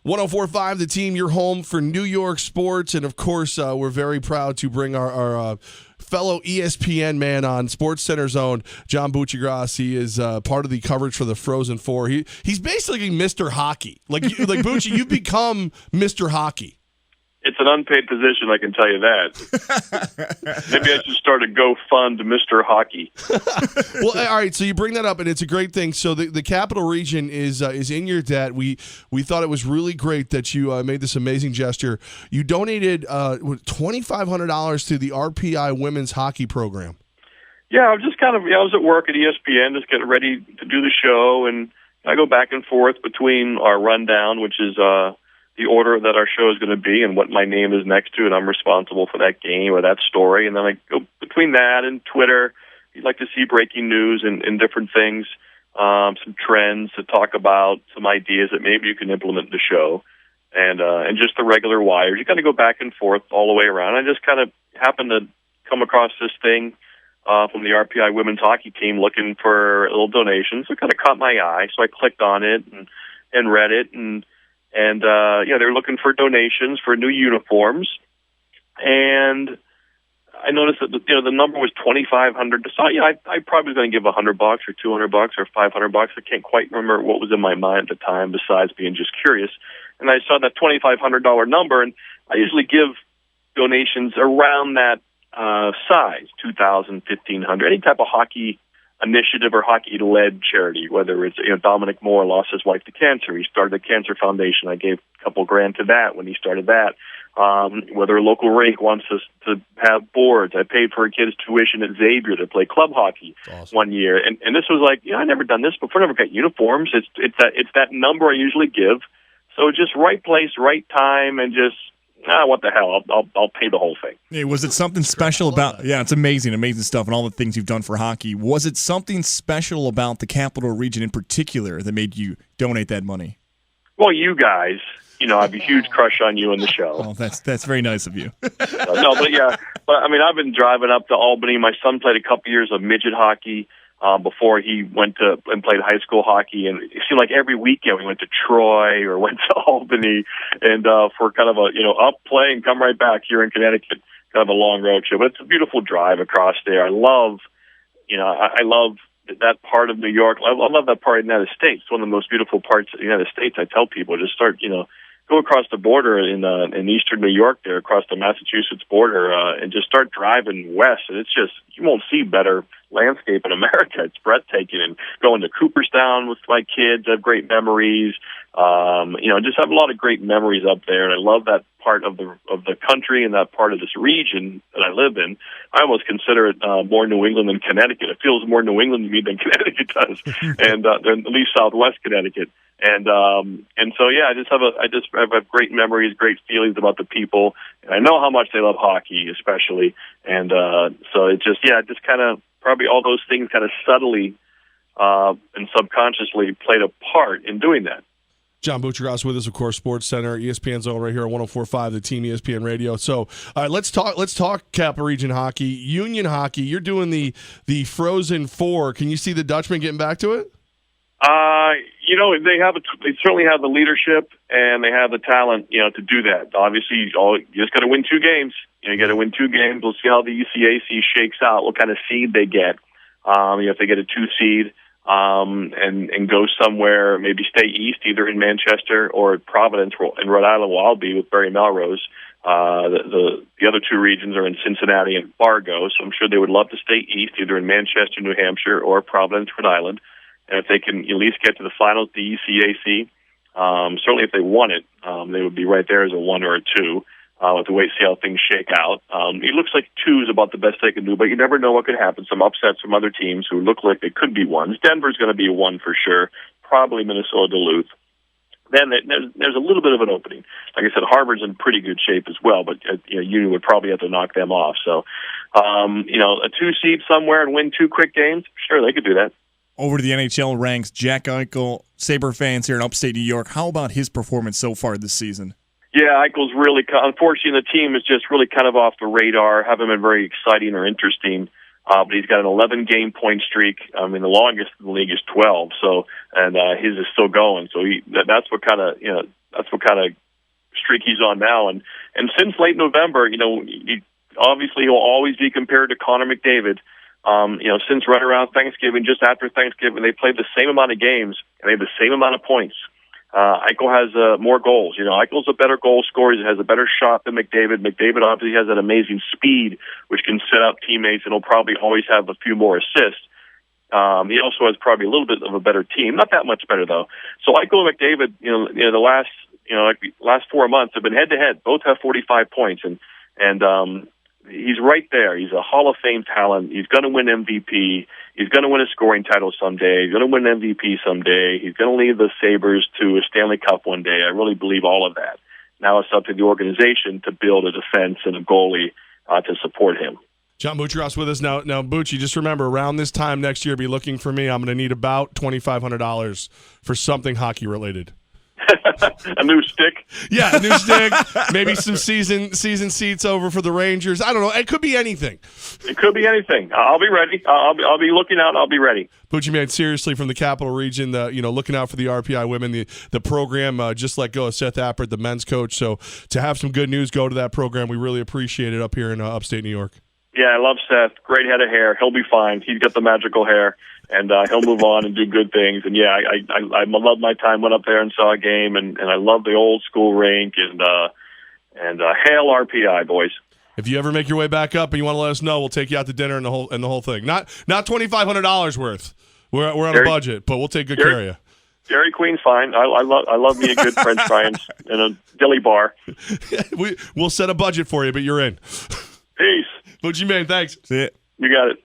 104.5 The Team, your home for New York sports. And, of course, we're very proud to bring our fellow ESPN man on, SportsCenter Zone, John Buccigross. He is part of the coverage for the Frozen Four. He's basically Mr. Hockey. Like Bucci, you've become Mr. Hockey. It's an unpaid position, I can tell you that. Maybe I should start a GoFund Mr. Hockey. Well, all right, so you bring that up, and it's a great thing. So the Capital Region is in your debt. We thought it was really great that you made this amazing gesture. You donated $2,500 to the RPI Women's Hockey Program. Yeah, I was just I was at work at ESPN, just getting ready to do the show, and I go back and forth between our rundown, which is the order that our show is going to be and what my name is next to, and I'm responsible for that game or that story. And then I go between that and Twitter. You'd like to see breaking news and different things, some trends to talk about, some ideas that maybe you can implement in the show, and just the regular wires. You got to go back and forth all the way around. I just kind of happened to come across this thing from the RPI women's hockey team looking for a little donation. So it kind of caught my eye. So I clicked on it and read it, and they're looking for donations for new uniforms, and I noticed that the number was $2,500. So I probably was going to give $100 or $200 or $500. I can't quite remember what was in my mind at the time, besides being just curious. And I saw that $2,500 number, and I usually give donations around that size, $2,000, $1,500, any type of hockey initiative or hockey-led charity, whether it's Dominic Moore lost his wife to cancer. He started the Cancer Foundation. I gave a couple $grand to that when he started that. Whether a local rink wants us to have boards, I paid for a kid's tuition at Xavier to play club hockey one year. And this was like, I never done this before. Never got uniforms. It's that number I usually give. So just right place, right time, and just what the hell? I'll pay the whole thing. Hey, was it something special about? Yeah, it's amazing stuff, and all the things you've done for hockey. Was it something special about the Capital Region in particular that made you donate that money? Well, you guys, I have a huge crush on you in the show. Oh, that's very nice of you. No, but I mean, I've been driving up to Albany. My son played a couple years of midget hockey before he went to and played high school hockey, and it seemed like every weekend we went to Troy or went to Albany, and for kind of a up play and come right back here in Connecticut, kind of a long road trip. But it's a beautiful drive across there. I love that part of New York. I love that part of the United States. It's one of the most beautiful parts of the United States. I tell people, just start go across the border in eastern New York there, across the Massachusetts border, and just start driving west. And it's just, you won't see better landscape in America. It's breathtaking. And going to Cooperstown with my kids, I have great memories. Just have a lot of great memories up there. And I love that part of the country and that part of this region that I live in. I almost consider it more New England than Connecticut. It feels more New England to me than Connecticut does, and at least Southwest Connecticut. And so I just have great memories, great feelings about the people, and I know how much they love hockey, especially. And so it just kind of probably all those things kind of subtly and subconsciously played a part in doing that. John Buccigross with us, of course, SportsCenter, ESPN Zone right here on 104.5, the Team ESPN Radio. So let's talk Capital Region hockey, Union hockey. You're doing the Frozen Four. Can you see the Dutchmen getting back to it? They certainly have the leadership and they have the talent, to do that. Obviously, you just got to win 2 games. You got to win 2 games. We'll see how the ECAC shakes out, what kind of seed they get. If they get a 2 seed. And go somewhere, maybe stay east, either in Manchester or Providence in Rhode Island, where I'll be with Barry Melrose. The other 2 regions are in Cincinnati and Fargo, so I'm sure they would love to stay east, either in Manchester, New Hampshire, or Providence, Rhode Island. And if they can at least get to the finals, the ECAC, certainly if they won it, they would be right there as a 1 or a 2. We'll have to wait, see how things shake out. It looks like 2 is about the best they can do, but you never know what could happen. Some upsets from other teams who look like they could be 1s. Denver's going to be a 1 for sure. Probably Minnesota, Duluth. Then there's a little bit of an opening. Like I said, Harvard's in pretty good shape as well, but Union would probably have to knock them off. So, a 2 seed somewhere and win 2 quick games, sure, they could do that. Over to the NHL ranks, Jack Eichel, Sabre fans here in upstate New York. How about his performance so far this season? Yeah, Eichel's really, unfortunately, the team is just really kind of off the radar. Haven't been very exciting or interesting. But he's got an 11-game point streak. I mean, the longest in the league is 12. So, and his is still going. So that's what kind of that's what kind of streak he's on now. And since late November, obviously he'll always be compared to Connor McDavid. Since right around Thanksgiving, just after Thanksgiving, they played the same amount of games and they have the same amount of points. Eichel has more goals. Eichel's a better goal scorer. He has a better shot than McDavid. McDavid obviously has that amazing speed, which can set up teammates, and he'll probably always have a few more assists. He also has probably a little bit of a better team, not that much better though. So Eichel and McDavid, the last 4 months have been head to head. Both have 45 points, and he's right there. He's a Hall of Fame talent. He's going to win MVP. He's going to win a scoring title someday. He's going to win MVP someday. He's going to lead the Sabres to a Stanley Cup one day. I really believe all of that. Now it's up to the organization to build a defense and a goalie to support him. John Buccigross with us now. Now, Bucci, just remember, around this time next year, be looking for me. I'm going to need about $2,500 for something hockey related. A new stick? Yeah, a new stick. Maybe some season seats over for the Rangers. I don't know. It could be anything. It could be anything. I'll be ready. I'll be looking out. I'll be ready. Bucci, man, seriously, from the Capital Region, looking out for the RPI women, the program just let go of Seth Appert, the men's coach. So to have some good news go to that program, we really appreciate it up here in upstate New York. Yeah, I love Seth. Great head of hair. He'll be fine. He's got the magical hair, and he'll move on and do good things. And yeah, I love my time. Went up there and saw a game, and I love the old school rink. And hail RPI, boys. If you ever make your way back up and you want to let us know, we'll take you out to dinner and the whole thing. Not $2,500 worth. We're on a budget, but we'll take good care of you. Dairy Queen's fine. I love me a good French fries and a dilly bar. We'll set a budget for you, but you're in. Peace. Bucci, man, thanks. See it. You got it.